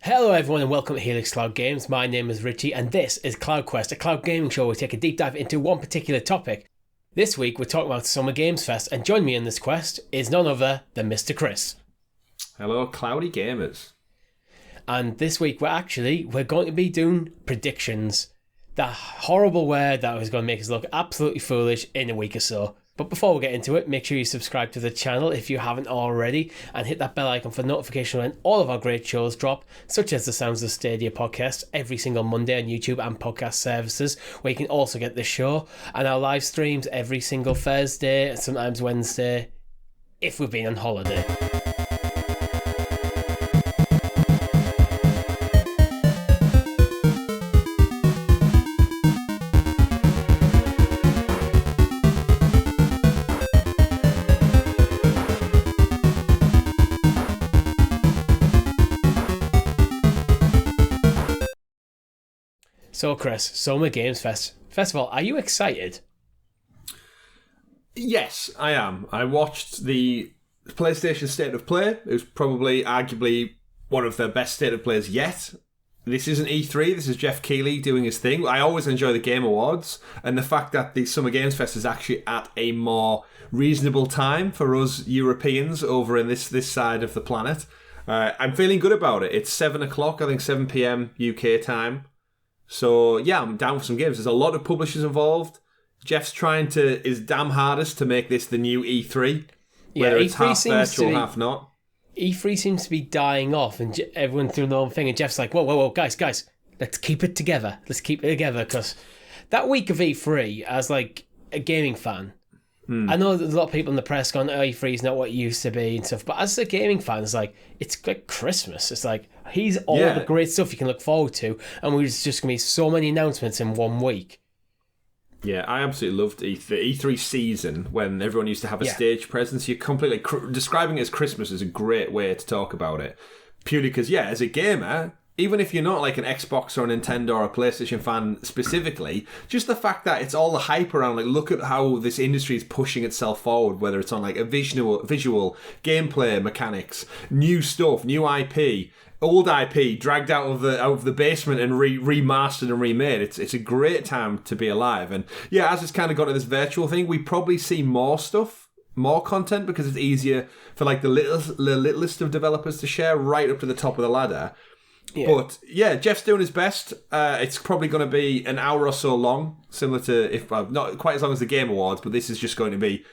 Hello everyone and welcome to Helix Cloud Games. My name is Richie and this is CloudQuest, a cloud gaming show where we take a deep dive into one particular topic. This week we're talking about Summer Games Fest, and joining me in this quest is none other than Mr. Chris. Hello Cloudy Gamers. And this week we're going to be doing predictions. That horrible word that was going to make us look absolutely foolish in a week or so. But before we get into it, make sure you subscribe to the channel if you haven't already, and hit that bell icon for notification when all of our great shows drop, such as the Sounds of Stadia podcast every single Monday on YouTube and podcast services, where you can also get this show, and our live streams every single Thursday and sometimes Wednesday if we've been on holiday. So Chris, Summer Games Fest. First of all, are you excited? Yes, I am. I watched the PlayStation State of Play. It was probably, arguably, one of the best State of Plays yet. This isn't E3, this is Geoff Keighley doing his thing. I always enjoy the Game Awards, and the fact that the Summer Games Fest is actually at a more reasonable time for us Europeans over in this side of the planet. I'm feeling good about it. It's 7 o'clock, I think 7 p.m. UK time. So, yeah, I'm down for some games. There's a lot of publishers involved. Jeff's trying his damn hardest to make this the new E3. Whether it's half virtual, half not. E3 seems to be dying off, and everyone's doing their own thing, and Jeff's like, whoa, guys, let's keep it together. Because that week of E3, as like a gaming fan, I know there's a lot of people in the press going, E3 is not what it used to be and stuff, but as a gaming fan, it's like Christmas. It's like, here's all the great stuff you can look forward to, and there's just going to be so many announcements in 1 week. Yeah, I absolutely loved E3 season when everyone used to have a stage presence. You're completely describing it as Christmas is a great way to talk about it. Purely because, as a gamer, even if you're not like an Xbox or a Nintendo or a PlayStation fan specifically, just the fact that it's all the hype around, like, look at how this industry is pushing itself forward, whether it's on like a visual gameplay mechanics, new stuff, new IP, old IP dragged out of the basement and remastered and remade. It's a great time to be alive. And as it's kind of got to this virtual thing, we probably see more stuff, more content, because it's easier for like the littlest of developers to share right up to the top of the ladder. But Jeff's doing his best. It's probably going to be an hour or so long, similar to not quite as long as the Game Awards, but this is just going to be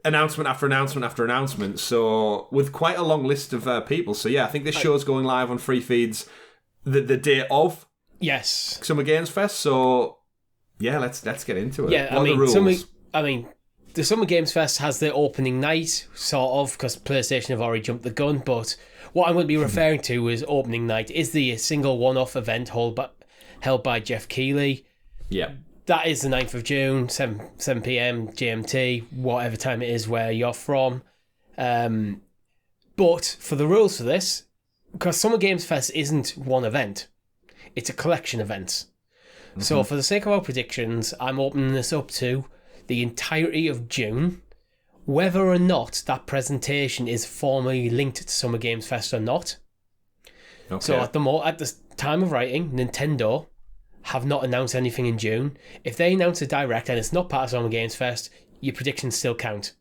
announcement after announcement after announcement. So with quite a long list of people. So I think this show's going live on free feeds the day of Summer Games Fest. So let's get into it. Yeah, what are the rules? The Summer Games Fest has the opening night, sort of, because PlayStation have already jumped the gun, but what I'm going to be referring to as opening night is the single one-off event held by Geoff Keighley. Yeah. That is the 9th of June, 7 p.m. GMT, whatever time it is where you're from. But for the rules for this, because Summer Games Fest isn't one event, it's a collection of events. Mm-hmm. So for the sake of our predictions, I'm opening this up to the entirety of June, whether or not that presentation is formally linked to Summer Games Fest or not. Okay. So at the time of writing, Nintendo have not announced anything in June. If they announce a direct and it's not part of Summer Games Fest, your predictions still count.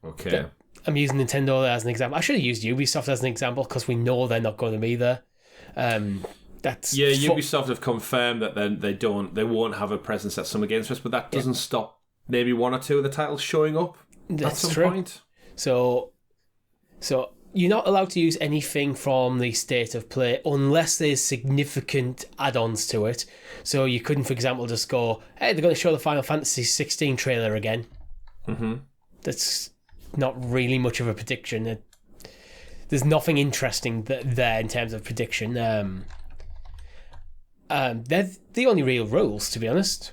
Okay. I'm using Nintendo as an example. I should have used Ubisoft as an example because we know they're not going to be there. Ubisoft have confirmed that they won't have a presence at Summer Games Fest, but that doesn't stop maybe one or two of the titles showing up at some point. So you're not allowed to use anything from the State of Play unless there's significant add-ons to it. So you couldn't, for example, just go, hey, they're going to show the Final Fantasy 16 trailer again. Mm-hmm. That's not really much of a prediction. There's nothing interesting there in terms of prediction. They're the only real rules, to be honest.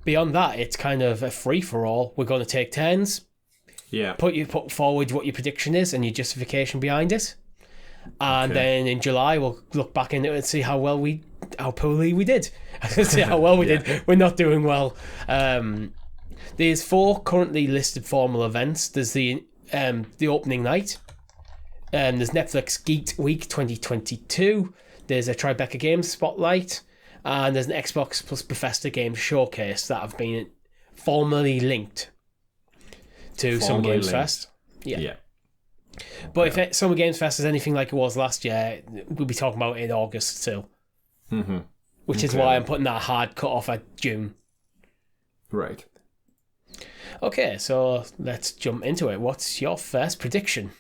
Beyond that, it's kind of a free-for-all. We're going to take turns. Yeah. Put forward what your prediction is and your justification behind it. And then in July, we'll look back into it and see how poorly we did. See how well we did. We're not doing well. There's 4 currently listed formal events. There's the opening night, There's Netflix Geek Week 2022. There's a Tribeca Games Spotlight. And there's an Xbox plus Bethesda Games Showcase that have been formally linked to Summer Games Fest. Yeah. But if Summer Games Fest is anything like it was last year, we'll be talking about it in August still. Mm-hmm. Which is why I'm putting that hard cut off at June. Right. Okay, so let's jump into it. What's your first prediction?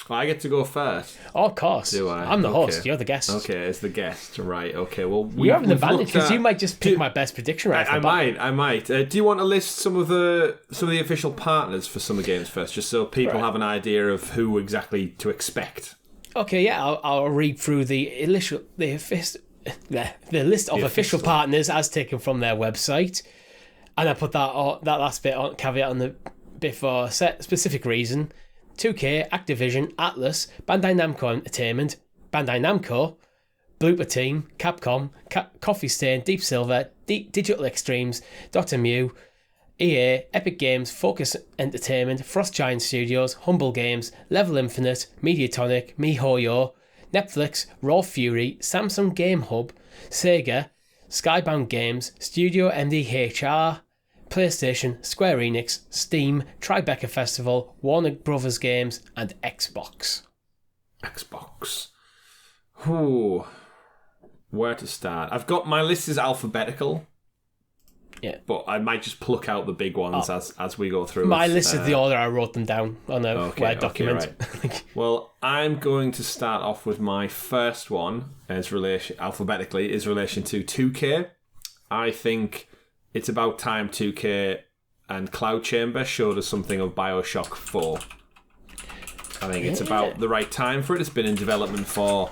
Well, I get to go first. Oh, of course. Do I? I'm the host. You're the guest. Okay, as the guest. Right, okay. Well, you have an advantage because you might just pick my best prediction right I might. Do you want to list some of the official partners for Summer Games first, just so people have an idea of who exactly to expect? Okay, yeah. I'll read through the list of official partners as taken from their website. And I put that last bit on caveat on the bit for a specific reason. 2K, Activision, Atlas, Bandai Namco Entertainment, Bandai Namco, Blooper Team, Capcom, Coffee Stain, Deep Silver, Digital Extremes, Dotemu, EA, Epic Games, Focus Entertainment, Frost Giant Studios, Humble Games, Level Infinite, Mediatonic, MiHoYo, Netflix, Raw Fury, Samsung Game Hub, Sega, Skybound Games, Studio MDHR, PlayStation, Square Enix, Steam, Tribeca Festival, Warner Brothers Games, and Xbox. Ooh. Where to start? I've got my list is alphabetical. Yeah. But I might just pluck out the big ones as we go through. My list is the order I wrote them down on a Word document. Right. Well, I'm going to start off with my first one alphabetically is relation to 2K. I think it's about time 2K and Cloud Chamber showed us something of BioShock 4. I think it's about the right time for it. It's been in development for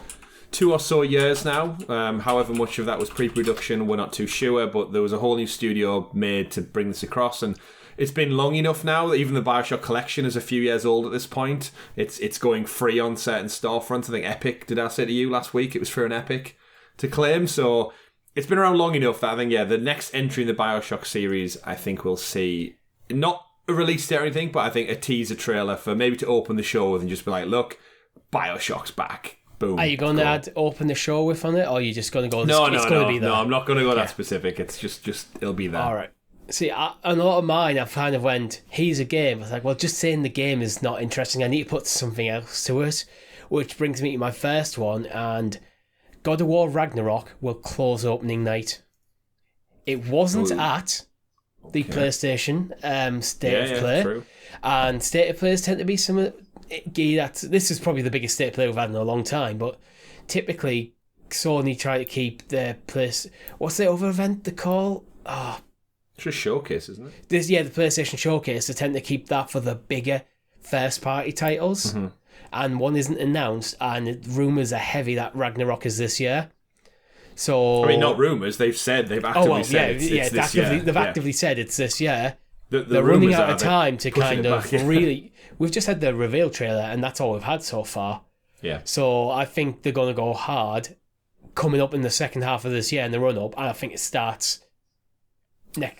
2 or so years now. However much of that was pre-production, we're not too sure, but there was a whole new studio made to bring this across, and it's been long enough now that even the BioShock collection is a few years old at this point. It's going free on certain storefronts. I think Epic, did I say to you last week, it was free on Epic to claim, so it's been around long enough that I think, the next entry in the BioShock series, I think we'll see, not a release date or anything, but I think a teaser trailer for maybe to open the show with and just be like, look, BioShock's back. Boom. Are you going to open the show with on it, or are you just going to go? No, I'm not going to go that specific. It's just it'll be there. All right. See, on a lot of mine, I've kind of went, here's a game. I was like, well, just saying the game is not interesting. I need to put something else to it, which brings me to my first one, and God of War Ragnarok will close opening night. It wasn't at the PlayStation State of Play, true. And State of Plays tend to be some this is probably the biggest State of Play we've had in a long time, but typically Sony try to keep their place. What's the other event they call? It's just Showcase, isn't it? The PlayStation Showcase. They tend to keep that for the bigger first party titles. Mm-hmm. And one isn't announced, and rumours are heavy that Ragnarok is this year. So I mean, not rumours. They've said they've actively said it's this year. They've actively said it's this year. They're running out of time to kind of really. We've just had the reveal trailer, and that's all we've had so far. Yeah. So I think they're going to go hard coming up in the second half of this year in the run up, and I think it starts this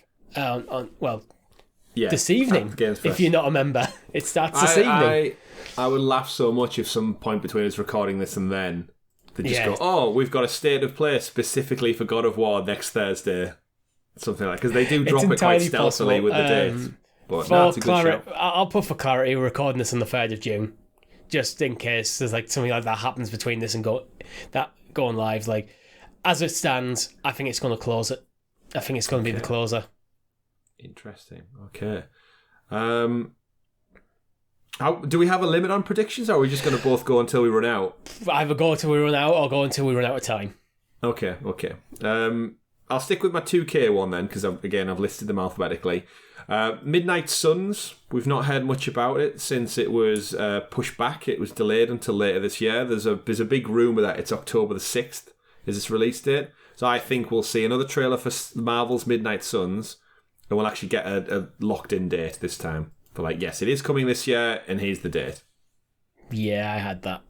evening. If you're not a member, it starts this evening. I would laugh so much if some point between us recording this and then they just go, "Oh, we've got a State of Play specifically for God of War next Thursday." Something like, because they do drop it quite stealthily with the date. But no, it's a good show. I'll put for clarity, we're recording this on the 3rd of June, just in case there's like something like that happens between this and going live. Like, as it stands, I think it's going to close it. I think it's going to be the closer. Interesting. Okay. Do we have a limit on predictions, or are we just going to both go until we run out? Either go until we run out, or go until we run out of time. Okay. I'll stick with my 2K one then, because I've listed them alphabetically. Midnight Suns, we've not heard much about it since it was pushed back. It was delayed until later this year. There's a big rumour that it's October the 6th is its release date. So I think we'll see another trailer for Marvel's Midnight Suns, and we'll actually get a locked-in date this time. For like, yes, it is coming this year, and here's the date. Yeah, I had that.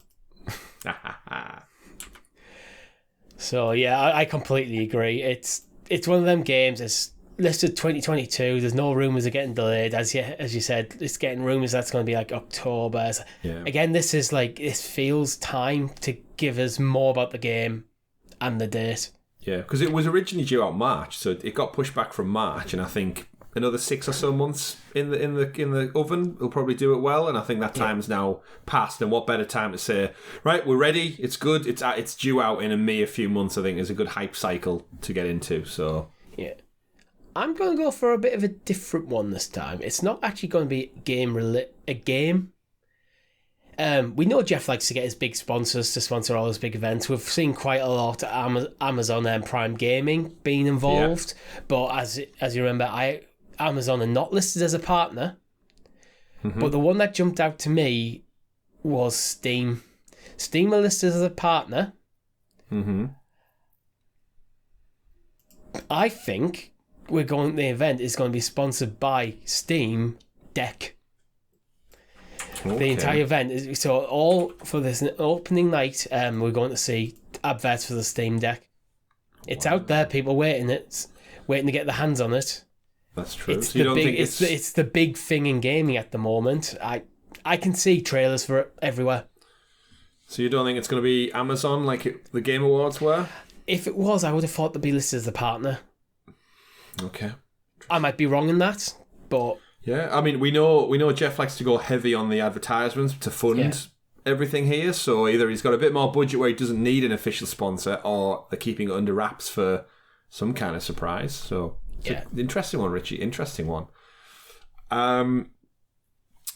So yeah, I completely agree. It's one of them games. It's listed 2022. There's no rumours of getting delayed. As you said, it's getting rumours that's going to be like October. Yeah. Again, this is like, it feels time to give us more about the game and the date. Yeah, because it was originally due out March, so it got pushed back from March, and I think another 6 or so months in the oven will probably do it well. And I think that time's now passed. And what better time to say, right, we're ready, it's good, it's due out in a mere few months. I think is a good hype cycle to get into. So yeah, I'm going to go for a bit of a different one this time. It's not actually going to be a game. We know Geoff likes to get his big sponsors to sponsor all his big events. We've seen quite a lot of Amazon and Prime Gaming being involved. Yeah. But as you remember, Amazon are not listed as a partner. Mm-hmm. But the one that jumped out to me was Steam. Steam are listed as a partner. Mm-hmm. I think the event is going to be sponsored by Steam Deck. Okay. The entire event is so all for this opening night. We're going to see adverts for the Steam Deck. It's out there. People waiting to get their hands on it. That's true. It's it's the big thing in gaming at the moment. I can see trailers for it everywhere. So you don't think it's going to be Amazon like the Game Awards were? If it was, I would have thought they'd be listed as a partner. Okay. I might be wrong in that, but yeah, I mean, we know Geoff likes to go heavy on the advertisements to fund everything here. So either he's got a bit more budget where he doesn't need an official sponsor, or they're keeping it under wraps for some kind of surprise. So interesting one, Richie. Interesting one.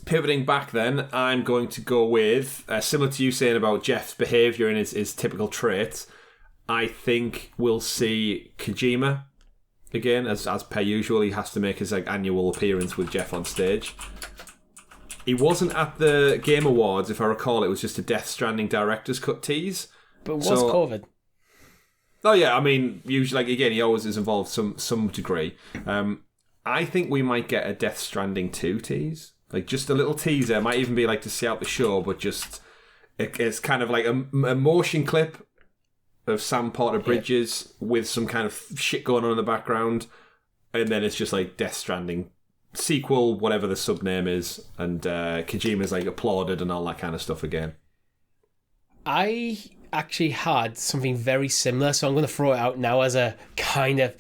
Pivoting back then, I'm going to go with, similar to you saying about Geoff's behaviour and his typical traits, I think we'll see Kojima again, as per usual. He has to make his annual appearance with Geoff on stage. He wasn't at the Game Awards, if I recall. It was just a Death Stranding director's cut tease. But was COVID? Oh yeah, I mean, usually, again, he always is involved some degree. I think we might get a Death Stranding 2 tease. Just a little teaser. It might even be to see out the show, but just it's kind of like a motion clip of Sam Porter Bridges with some kind of shit going on in the background, and then it's just Death Stranding sequel, whatever the sub name is, and Kojima's applauded and all that kind of stuff again. I actually had something very similar, so I'm going to throw it out now as a kind of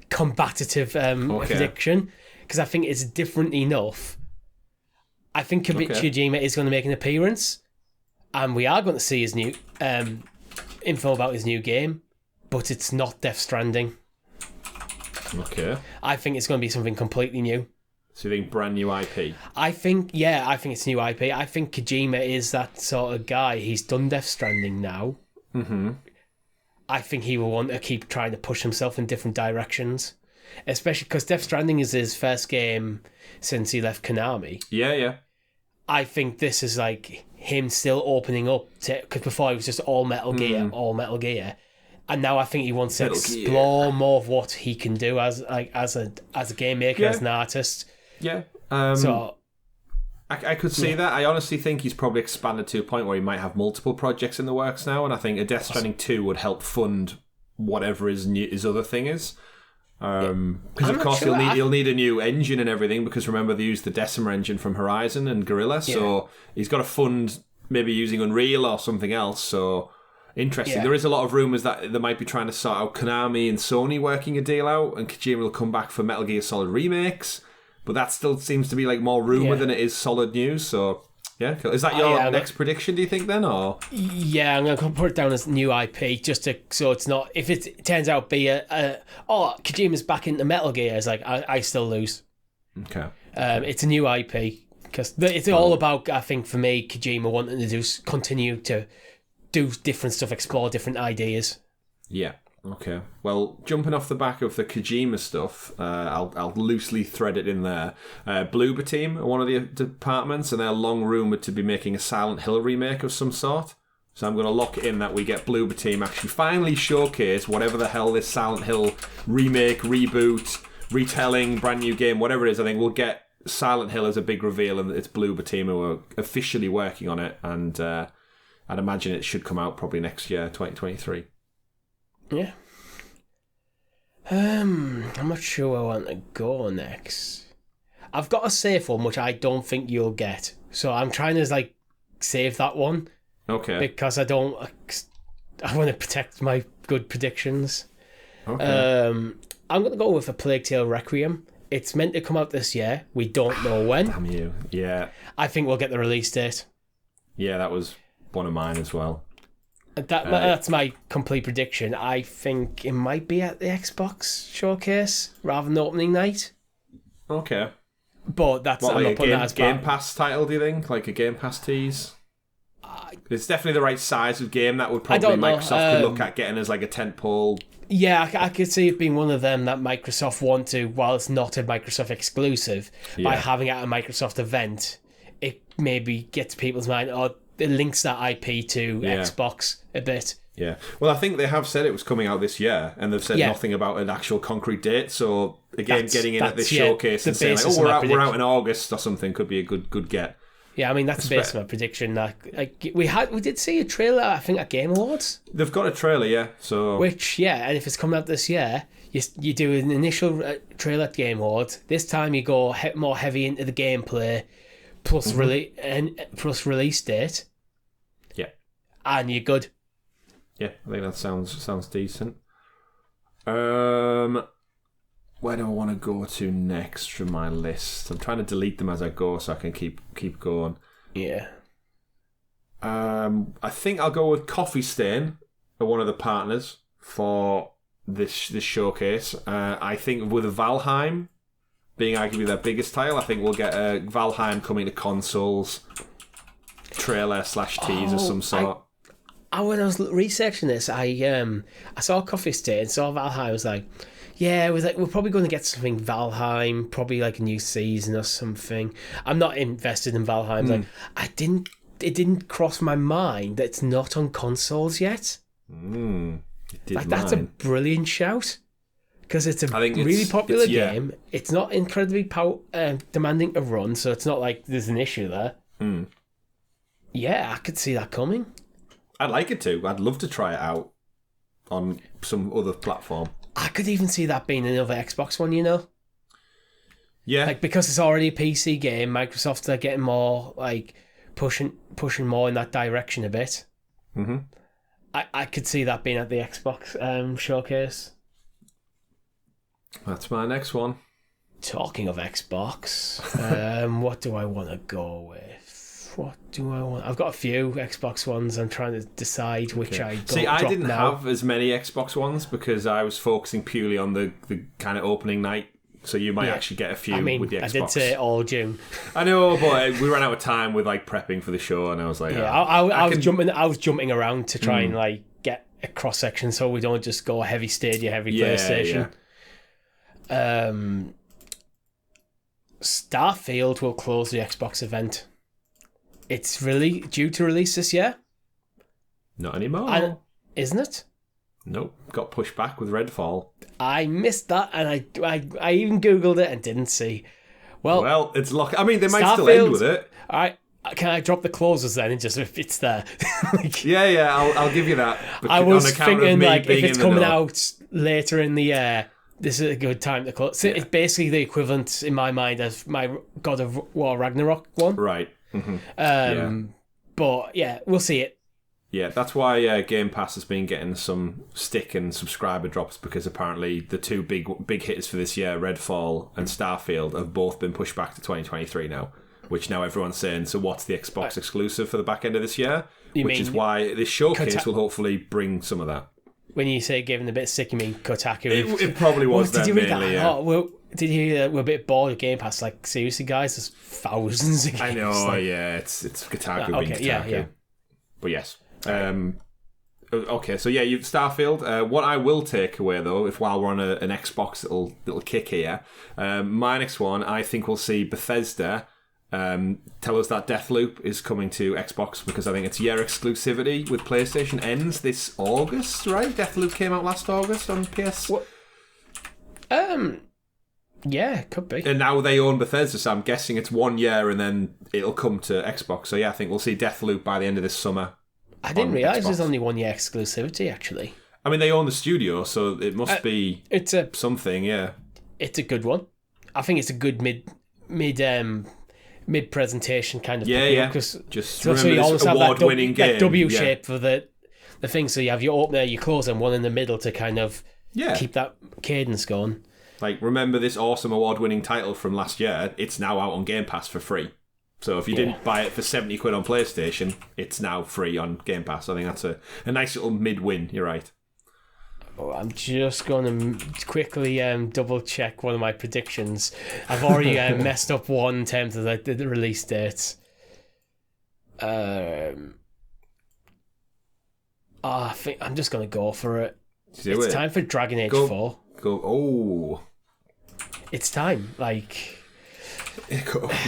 combative prediction, because I think it's different enough. I think Kojima is going to make an appearance, and we are going to see his new info about his new game, but it's not Death Stranding. Okay. I think it's going to be something completely new. So you think brand new IP? I think it's new IP. I think Kojima is that sort of guy. He's done Death Stranding now. Mm-hmm. I think he will want to keep trying to push himself in different directions, especially because Death Stranding is his first game since he left Konami. Yeah. I think this is him still opening up to, because before it was just all Metal Gear, and now I think he wants to explore more of what he can do as a game maker, as an artist. Yeah. So I could see that. I honestly think he's probably expanded to a point where he might have multiple projects in the works now, and I think a Death Stranding 2 would help fund whatever his other thing is. Because of course he'll need a new engine and everything, because remember they used the Decima engine from Horizon and Guerrilla, so he's got to fund maybe using Unreal or something else. So interesting. There is a lot of rumours that they might be trying to sort out Konami and Sony working a deal out, and Kojima will come back for Metal Gear Solid remakes, but that still seems to be more rumour than it is solid news. So yeah, cool. Is that your next prediction, do you think, then? Or yeah, I'm going to put it down as new IP, so it's not, if it turns out be Kojima's back into Metal Gear, it's I still lose. Okay. It's a new IP, because it's all about, I think, for me, Kojima wanting to continue to do different stuff, explore different ideas. Yeah. Okay. Well, jumping off the back of the Kojima stuff, I'll loosely thread it in there. Bloober Team are one of the departments, and they're long rumoured to be making a Silent Hill remake of some sort. So I'm going to lock it in that we get Bloober Team actually finally showcase whatever the hell this Silent Hill remake, reboot, retelling, brand new game, whatever it is. I think we'll get Silent Hill as a big reveal, and it's Bloober Team who are officially working on it, and I'd imagine it should come out probably next year, 2023. Yeah. I'm not sure where I want to go next. I've got a safe one, which I don't think you'll get. So I'm trying to like save that one. Okay. Because I want to protect my good predictions. Okay. I'm going to go with A Plague Tale Requiem. It's meant to come out this year. We don't know when. Damn you. Yeah. I think we'll get the release date. Yeah, that was one of mine as well. That's my complete prediction. I think it might be at the Xbox showcase rather than opening night. Okay. But that's what, I'm like not putting that as Game Pass title, do you think? Like a Game Pass tease? It's definitely the right size of game that would probably Microsoft could look at getting as like a tentpole. Yeah, I could see it being one of them that Microsoft want to, while it's not a Microsoft exclusive, by having it at a Microsoft event, it maybe gets people's mind, or it links that IP to Xbox a bit. Yeah. Well, I think they have said it was coming out this year, and they've said nothing about an actual concrete date. So again, getting in at this showcase and saying, like, we're out in August or something could be a good get. Yeah, I mean, that's the base of my prediction. We did see a trailer, I think, at Game Awards. They've got a trailer, yeah. So and if it's coming out this year, you do an initial trailer at Game Awards. This time you go more heavy into the gameplay, plus release date. Yeah. And you're good. Yeah, I think that sounds decent. Where do I want to go to next from my list? I'm trying to delete them as I go so I can keep going. Yeah. I think I'll go with Coffee Stain, one of the partners for this showcase. I think with Valheim being arguably their biggest title, I think we'll get a Valheim coming to consoles trailer / tease of some sort. When I was researching this, I saw Coffee Stain, saw Valheim. I was like, yeah, we're probably going to get something Valheim, probably like a new season or something. I'm not invested in Valheim. Like, it didn't cross my mind that it's not on consoles yet. That's a brilliant shout, because it's a really popular game. It's not incredibly demanding to run, so it's not like there's an issue there. Yeah, I could see that coming. I'd like it to. I'd love to try it out on some other platform. I could even see that being another Xbox one, you know? Yeah. Like, because it's already a PC game, Microsoft are getting more, like, pushing more in that direction a bit. Mm-hmm. I could see that being at the Xbox showcase. That's my next one. Talking of Xbox, what do I want to go with? What do I want? I've got a few Xbox ones. I'm trying to decide which I don't I didn't have as many Xbox ones because I was focusing purely on the kind of opening night. So you might actually get a few with the Xbox. I did say all June. I know, but we ran out of time with like prepping for the show, and I was like, I was jumping around to try and like get a cross section, so we don't just go heavy Stadia, heavy PlayStation. Yeah. Starfield will close the Xbox event. It's really due to release this year. Not anymore. Isn't it? Nope. Got pushed back with Redfall. I missed that, and I even Googled it and didn't see. Well, it's locked. I mean, they might still end with it. All right. Can I drop the clauses then and just if it's there? I'll give you that. I was thinking, like, if it's coming out later in the year, this is a good time to close. It's basically the equivalent, in my mind, as my God of War Ragnarok one. Right. Mm-hmm. But yeah, we'll see it. Yeah, that's why Game Pass has been getting some stick and subscriber drops, because apparently the two big hitters for this year, Redfall and Starfield, have both been pushed back to 2023 now, which now everyone's saying, so what's the Xbox exclusive for the back end of this year? Which is why this showcase will hopefully bring some of that. When you say giving a bit sick, you mean Kotaku? It probably was them mainly, yeah. Did you hear that we're a bit bored of Game Pass? Like, seriously, guys, there's thousands of games. I know, it's Kotaku being Kotaku. Yeah. But yes. Okay, so yeah, you've Starfield. What I will take away, though, while we're on an Xbox little kick here, my next one, I think we'll see Bethesda tell us that Deathloop is coming to Xbox, because I think its year exclusivity with PlayStation ends this August, right? Deathloop came out last August on PS. What? Yeah, could be. And now they own Bethesda, so I'm guessing it's 1 year and then it'll come to Xbox. So yeah, I think we'll see Deathloop by the end of this summer. I didn't realise there's only 1 year exclusivity, actually. I mean, they own the studio, so it must be something, yeah. It's a good one. I think it's a good mid presentation kind of Just so you almost have award-winning game. That W shape for the thing. So you have your opener, your closer, and one in the middle to kind of keep that cadence going. Like, remember this awesome award-winning title from last year? It's now out on Game Pass for free. So if you didn't buy it for 70 quid on PlayStation, it's now free on Game Pass. I think that's a nice little mid-win. You're right. Oh, I'm just going to quickly double-check one of my predictions. I've already messed up one in terms of the release dates. I think I'm just going to go for it. It's time for Dragon Age 4. It's time. Like...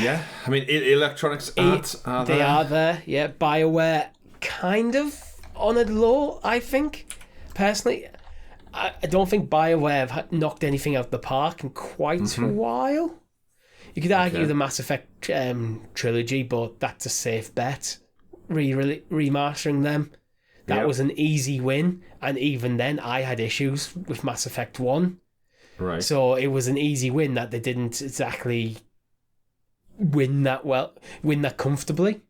Yeah. I mean, Electronics Arts are there. They are there, yeah. BioWare kind of on a low, I think. Personally, I don't think BioWare have knocked anything out of the park in quite a while. You could argue the Mass Effect trilogy, but that's a safe bet. Remastering them. That was an easy win, and even then I had issues with Mass Effect 1. Right. So it was an easy win that they didn't exactly win that comfortably.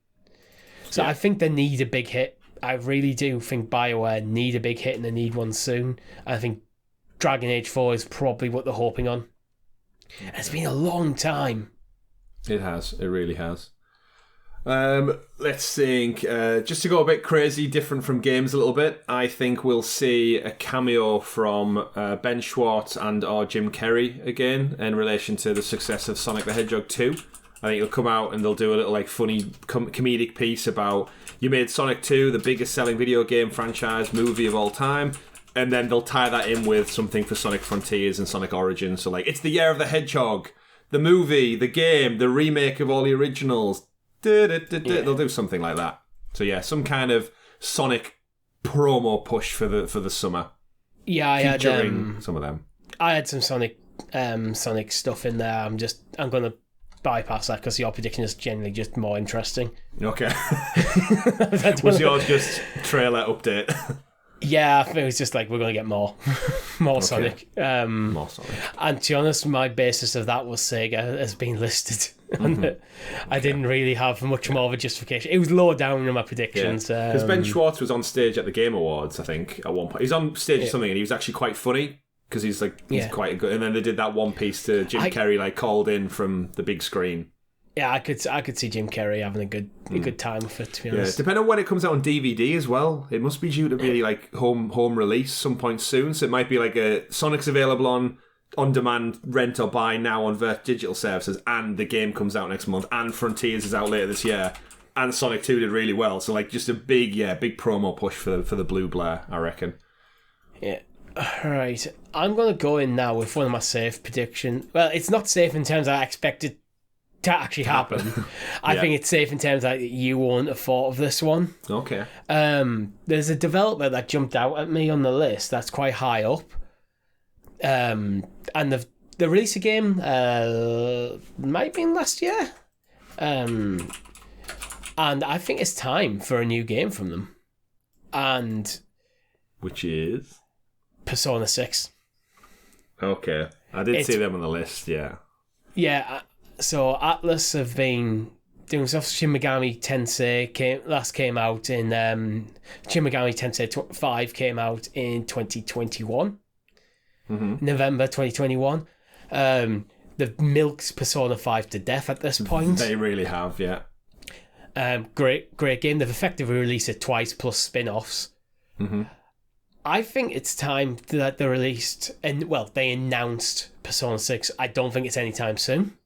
So I think they need a big hit. I really do think BioWare need a big hit, and they need one soon. I think Dragon Age 4 is probably what they're hoping on. It's been a long time. It has. It really has. Let's think. Just to go a bit crazy, different from games a little bit, I think we'll see a cameo from Ben Schwartz and or Jim Carrey again in relation to the success of Sonic the Hedgehog 2. I think it'll come out and they'll do a little like funny comedic piece about you made Sonic 2 the biggest selling video game franchise movie of all time, and then they'll tie that in with something for Sonic Frontiers and Sonic Origins. So like, it's the year of the Hedgehog, the movie, the game, the remake of all the originals. They'll do something like that. So yeah, some kind of Sonic promo push for the summer. Yeah, I had some of them. I had some Sonic stuff in there. I'm gonna bypass that because your prediction is generally just more interesting. Okay. Was yours just trailer update? Yeah, I think it was just like, we're going to get more Sonic. More Sonic. And to be honest, my basis of that was Sega as being listed. I didn't really have much more of a justification. It was low down in my predictions. Because Ben Schwartz was on stage at the Game Awards, I think, at one point. He was on stage or something, and he was actually quite funny. Because he's quite good, and then they did that one piece to Jim Carrey, like called in from the big screen. Yeah, I could see Jim Carrey having a good time with it. To be honest, depending on when it comes out on DVD as well, it must be due to be like home release some point soon. So it might be like Sonic's available on demand, rent or buy now on Vert digital services, and the game comes out next month, and Frontiers is out later this year, and Sonic 2 did really well. So like just a big promo push for the Blue Blair, I reckon. Yeah. Right, I'm going to go in now with one of my safe predictions. Well, it's not safe in terms of I expect it to actually happen. I think it's safe in terms that you won't have thought of this one. Okay. There's a developer that jumped out at me on the list that's quite high up. And the release of game might have been last year. And I think it's time for a new game from them. And which is Persona 6. Okay. I did see them on the list, yeah. Yeah, so Atlas have been doing stuff. Shin Megami Tensei came out in... Shin Megami Tensei 5 came out in 2021. November 2021. They've milked Persona 5 to death at this point. They really have, yeah. Great game. They've effectively released it twice plus spin-offs. I think it's time that they released, and they announced Persona 6. I don't think it's anytime soon.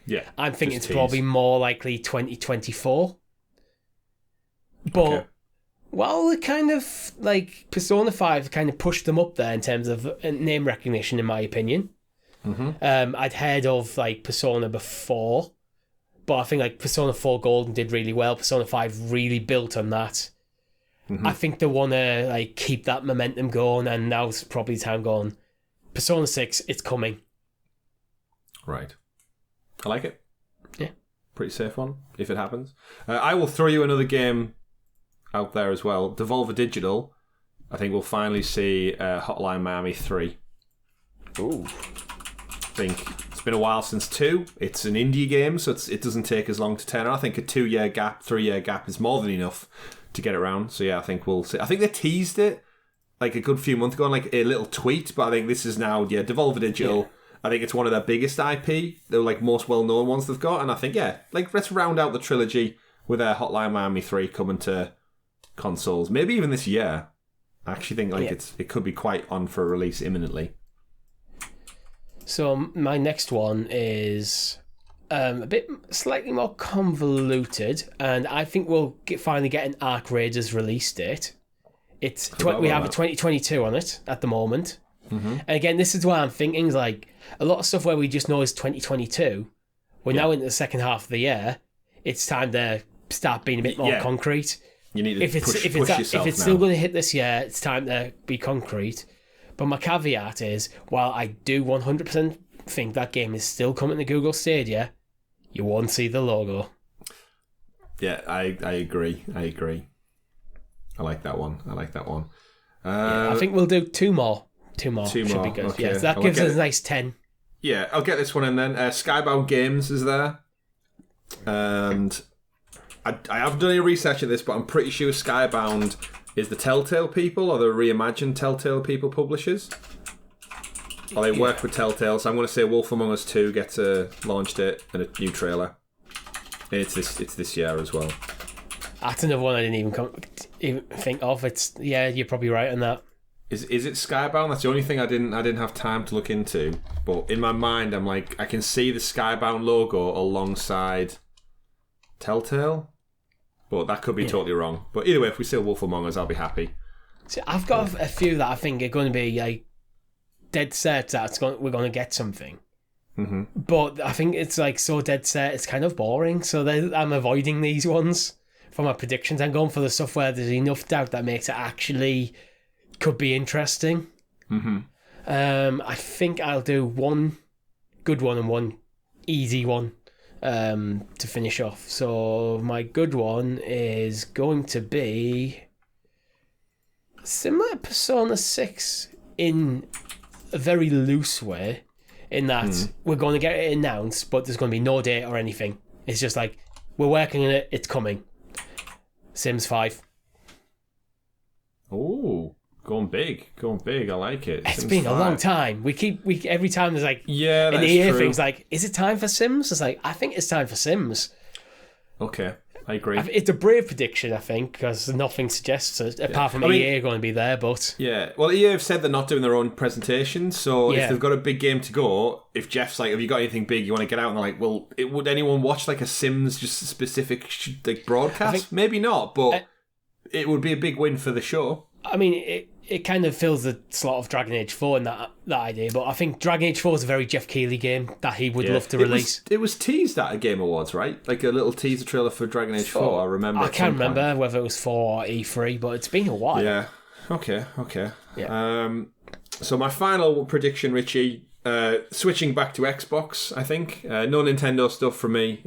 Yeah. I'm thinking it's probably more likely 2024. But while it kind of like Persona 5 kind of pushed them up there in terms of name recognition, in my opinion. I'd heard of like Persona before, but I think like Persona 4 Golden did really well. Persona 5 really built on that. I think they want to like keep that momentum going, and now's probably the time going. Persona 6, it's coming. Right. I like it. Yeah. Pretty safe one, if it happens. I will throw you another game out there as well. Devolver Digital I think we'll finally see Hotline Miami 3. Ooh. I think it's been a while since 2. It's an indie game, so it doesn't take as long to turn on. I think a 2-year gap, 3-year gap is more than enough to get around. So yeah, I think we'll see. I think they teased it like a good few months ago on like a little tweet, but I think this is now, Devolver Digital. Yeah. I think it's one of their biggest IP. They're like most well-known ones they've got, and I think let's round out the trilogy with Hotline Miami 3 coming to consoles, maybe even this year. I actually think it could be quite on for a release imminently. So my next one is a bit slightly more convoluted, and I think we'll finally get an Arc Raiders release date. We have a 2022 on it at the moment. Mm-hmm. And again, this is why I'm thinking like a lot of stuff where we just know is 2022. We're now into the second half of the year. It's time to start being a bit more concrete. You need to push yourself if it's now. still going to hit this year, it's time to be concrete. But my caveat is, while I do 100% think that game is still coming to Google Stadia, you won't see the logo. Yeah, I agree. I like that one. I think we'll do two more. Should be good. Okay. Yeah, so that gives us a nice 10. Yeah, I'll get this one in then. Skybound Games is there. And I haven't done any research of this, but I'm pretty sure Skybound is the Telltale people or the reimagined Telltale people publishers. Or they work with Telltale, so I'm going to say Wolf Among Us 2 gets a launch date and a new trailer. And it's this year as well. That's another one I didn't even think of. You're probably right on that. Is it Skybound? That's the only thing I didn't have time to look into. But in my mind, I'm like, I can see the Skybound logo alongside Telltale. But that could be totally wrong. But either way, if we see Wolf Among Us, I'll be happy. See, I've got a few that I think are going to be like dead set that we're going to get something. Mm-hmm. But I think it's like so dead set, it's kind of boring. So I'm avoiding these ones for my predictions. I'm going for the stuff where there's enough doubt that makes it actually could be interesting. Mm-hmm. I think I'll do one good one and one easy one to finish off. So my good one is going to be similar to Persona 6 in a very loose way, in that we're going to get it announced, but there's going to be no date or anything. It's just like, we're working on it, it's coming. Sims 5. Oh, going big. I like it. It's been a long time. We every time there's like that's in the ear true. things like, is it time for Sims? It's like, I think it's time for Sims. Okay, I agree. It's a brave prediction, I think, because nothing suggests it, apart from EA going to be there. But well, EA have said they're not doing their own presentation, so if they've got a big game to go, if Jeff's like, have you got anything big you want to get out? And they're like, well, would anyone watch like a Sims just specific like broadcast? Maybe not, but it would be a big win for the show. I mean, it kind of fills the slot of Dragon Age 4 in that idea, but I think Dragon Age 4 is a very Jeff Keighley game that he would love to release. It was teased at a Game Awards, right? Like a little teaser trailer for Dragon Age 4, I remember. I can't remember whether it was 4 or E3, but it's been a while. Yeah. Okay. Yeah. So my final prediction, Richie, switching back to Xbox, I think. No Nintendo stuff from me,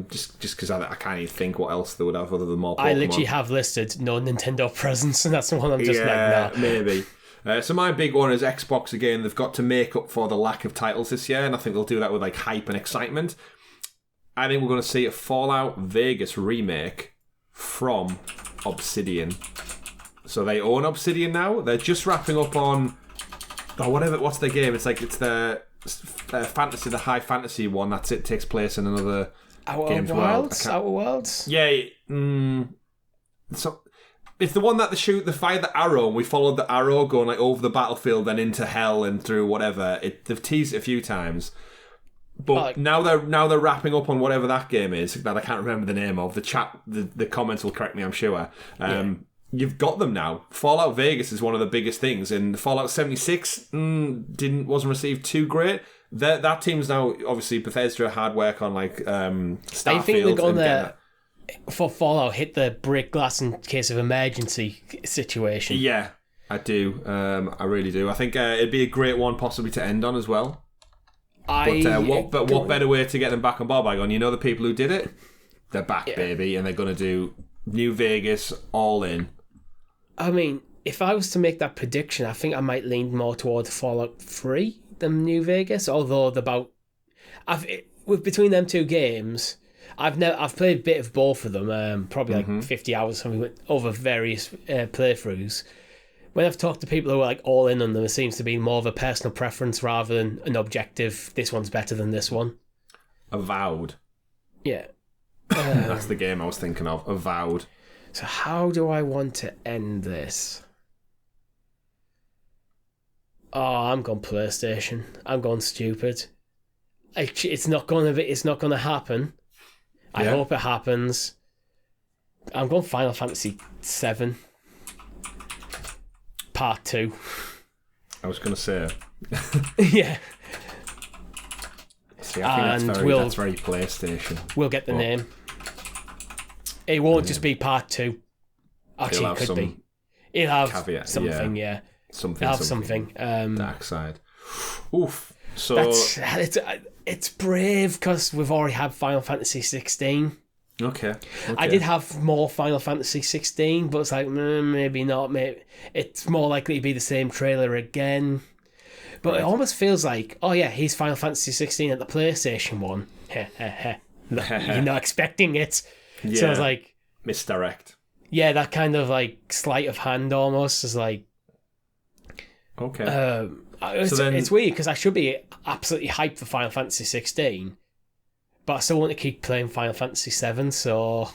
just because I can't even think what else they would have other than more Pokemon. I literally have listed no Nintendo presents, and that's the one I'm just like, nah. Maybe. So my big one is Xbox again. They've got to make up for the lack of titles this year, and I think they'll do that with like hype and excitement. I think we're going to see a Fallout Vegas remake from Obsidian. So they own Obsidian now. They're just wrapping up on what's their game? It's their fantasy, the high fantasy one. That's it. Takes place in another game's world. Outer Worlds. Yeah. So it's the one that they fire the arrow, and we followed the arrow going like over the battlefield and into hell and through whatever. They've teased it a few times, but now they're wrapping up on whatever that game is that I can't remember the name of. The comments will correct me, I'm sure. You've got them now. Fallout Vegas is one of the biggest things, and Fallout 76 wasn't received too great. That team's now obviously Bethesda hard work on like Starfield. I think they're going to for Fallout hit the break glass in case of emergency situation. Yeah, I do. I really do. I think it'd be a great one possibly to end on as well. What better way to get them back on board by going, the people who did it, they're back, baby, and they're going to do New Vegas all in. I mean, if I was to make that prediction, I think I might lean more towards Fallout 3 than New Vegas. Although between them two games, I've played a bit of both of them. Probably like 50 hours or something over various playthroughs. When I've talked to people who are like all in on them, it seems to be more of a personal preference rather than an objective. This one's better than this one. Avowed. Yeah. That's the game I was thinking of. Avowed. So how do I want to end this? Oh, I'm going PlayStation. I'm going stupid. It's not going to happen. I hope it happens. I'm going Final Fantasy 7 Part 2. I was going to say. Yeah. See, I think that's very PlayStation. We'll get the name. It won't just be Part 2. Actually, it could be. It'll have caveat, something, yeah. Something. It'll have something. Dark side. Oof. So it's brave because we've already had Final Fantasy 16. Okay. I did have more Final Fantasy 16, but it's like maybe not. Maybe it's more likely to be the same trailer again. But It almost feels like, oh yeah, he's Final Fantasy 16 at the PlayStation one. You're not expecting it. Yeah. So it's like misdirect. Yeah, that kind of like sleight of hand almost is like. Okay. It's weird because I should be absolutely hyped for Final Fantasy 16, but I still want to keep playing Final Fantasy 7. So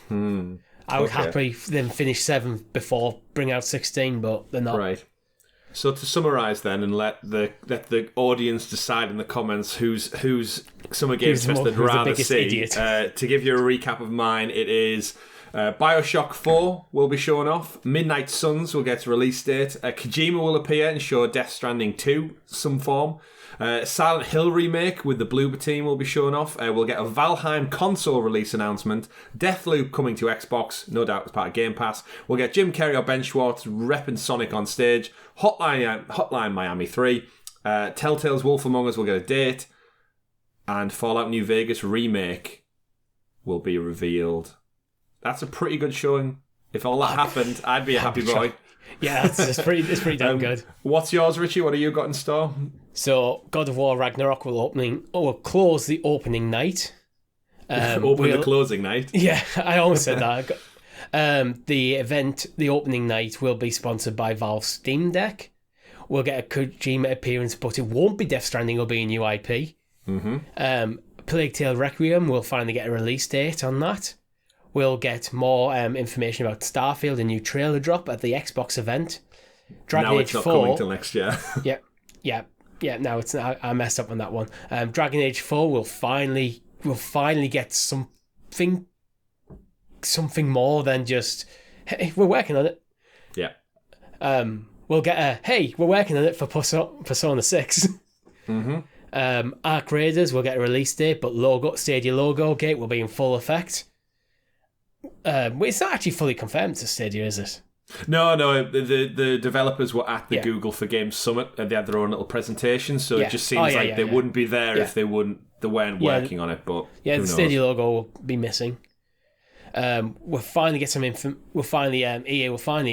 I would happily then finish 7 before bring out 16, but they're not. Right. So to summarise then, and let the audience decide in the comments who's Summer Games Fest they'd rather see. To give you a recap of mine, it is Bioshock 4 will be shown off. Midnight Suns will get a release date. Kojima will appear and show Death Stranding 2 some form. Silent Hill remake with the Bloober team will be shown off. We'll get a Valheim console release announcement. Deathloop coming to Xbox, no doubt as part of Game Pass. We'll get Jim Carrey or Ben Schwartz repping Sonic on stage. Hotline Miami 3. Telltale's Wolf Among Us will get a date. And Fallout New Vegas remake will be revealed. That's a pretty good showing. If all that happened, I'd be a happy boy. Yeah, it's pretty damn good. What's yours, Richie? What have you got in store? So, God of War Ragnarok will close the opening night. The closing night. Yeah, I almost said that. The opening night will be sponsored by Valve Steam Deck. We'll get a Kojima appearance, but it won't be Death Stranding. It'll be a new IP. Plague Tale Requiem will finally get a release date on that. We'll get more information about Starfield, a new trailer drop at the Xbox event. Dragon Age 4. Now it's not coming till next year. Yeah. Now it's not, I messed up on that one. Dragon Age 4 will finally get something more than just hey, we're working on it. Yeah. We'll get a hey, we're working on it for Persona 6. Arc Raiders will get a release date, but Stadia logo gate will be in full effect. It's not actually fully confirmed to Stadia, is it? No. The developers were at the Google for Games Summit and they had their own little presentation, so it just seems they wouldn't be there if they weren't working on it. But the Stadia logo will be missing. We'll finally get some EA will finally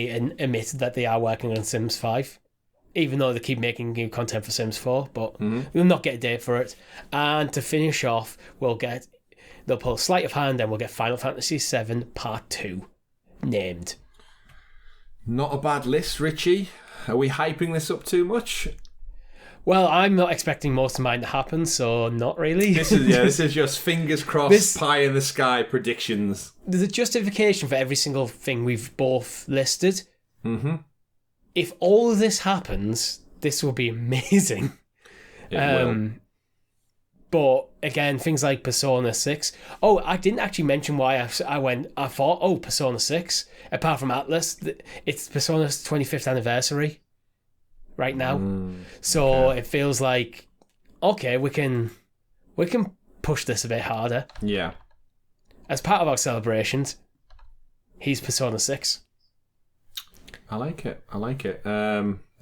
admit that they are working on Sims 5, even though they keep making new content for Sims 4, but we'll not get a date for it. And to finish off, they'll pull sleight of hand and we'll get Final Fantasy 7 Part 2 named. Not a bad list, Richie. Are we hyping this up too much? Well, I'm not expecting most of mine to happen, so not really. This is just fingers crossed, pie in the sky predictions. There's a justification for every single thing we've both listed. If all of this happens, this will be amazing. It will. But again, things like Persona 6. Oh, I didn't actually mention why I thought, Persona 6. Apart from Atlas, it's Persona's 25th anniversary right now. So it feels like, okay, we can push this a bit harder. Yeah. As part of our celebrations, he's Persona 6. I like it.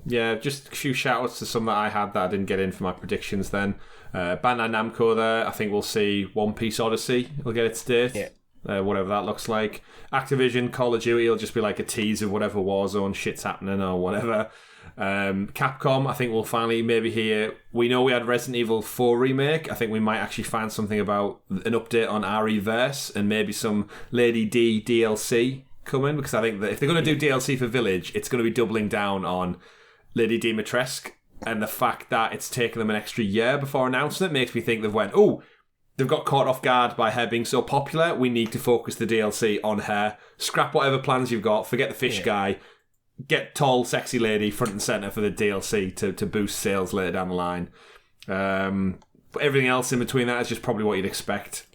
Yeah, just a few shout-outs to some that I had that I didn't get in for my predictions then. Bandai Namco there, I think we'll see One Piece Odyssey will get its date. whatever that looks like. Activision, Call of Duty will just be like a tease of whatever Warzone shit's happening or whatever. Capcom, I think we'll finally maybe hear. We know we had Resident Evil 4 remake. I think we might actually find something about an update on RE-verse and maybe some Lady D DLC coming, because I think that if they're going to do DLC for Village, it's going to be doubling down on Lady Dimitrescu, and the fact that it's taken them an extra year before announcing it makes me think they've went, oh, they've got caught off guard by her being so popular. We need to focus the DLC on her. Scrap whatever plans you've got. Forget the fish guy. Get tall, sexy lady front and centre for the DLC to boost sales later down the line. But everything else in between that is just probably what you'd expect.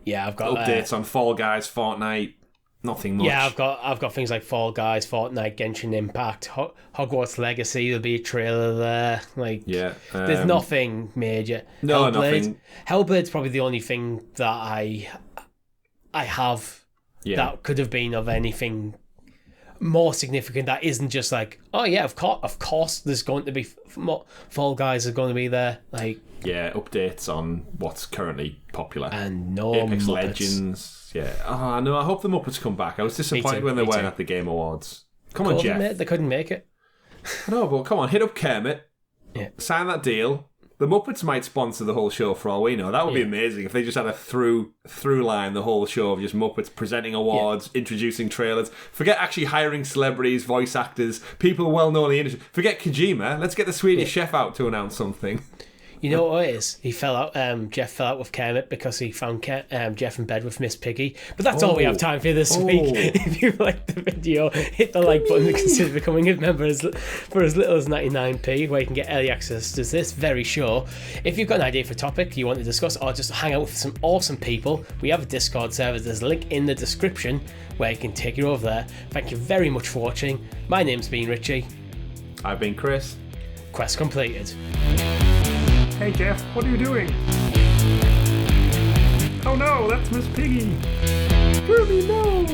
Yeah, I've got updates on Fall Guys, Fortnite. Nothing much. Yeah, I've got things like Fall Guys, Fortnite, Genshin Impact, Hogwarts Legacy. There'll be a trailer there. Like, there's nothing major. No, nothing. Hellblade's probably the only thing that I have that could have been of anything more significant that isn't just like, oh yeah, of course there's going to be Fall Guys are going to be there. Like, yeah, updates on what's currently popular. And no Apex Muppets. Legends. Yeah. Oh, no, I hope the Muppets come back. I was disappointed when they weren't at the Game Awards. Come on, Geoff. They couldn't make it. No, but come on, hit up Kermit. Yeah. Sign that deal. The Muppets might sponsor the whole show for all we know. That would be amazing if they just had a through line the whole show of just Muppets presenting awards, introducing trailers. Forget actually hiring celebrities, voice actors, people well known in the industry. Forget Kojima. Let's get the Swedish chef out to announce something. You know what it is? He fell out. Jeff fell out with Kermit because he found Jeff in bed with Miss Piggy. But that's all we have time for this week. If you liked the video, hit the like button and consider becoming a member for as little as 99p, where you can get early access to this very show. If you've got an idea for a topic you want to discuss or just hang out with some awesome people, we have a Discord server. There's a link in the description where you can take you over there. Thank you very much for watching. My name's been Richie. I've been Chris. Quest completed. Hey Geoff, what are you doing? Oh no, that's Miss Piggy! Ruby, no!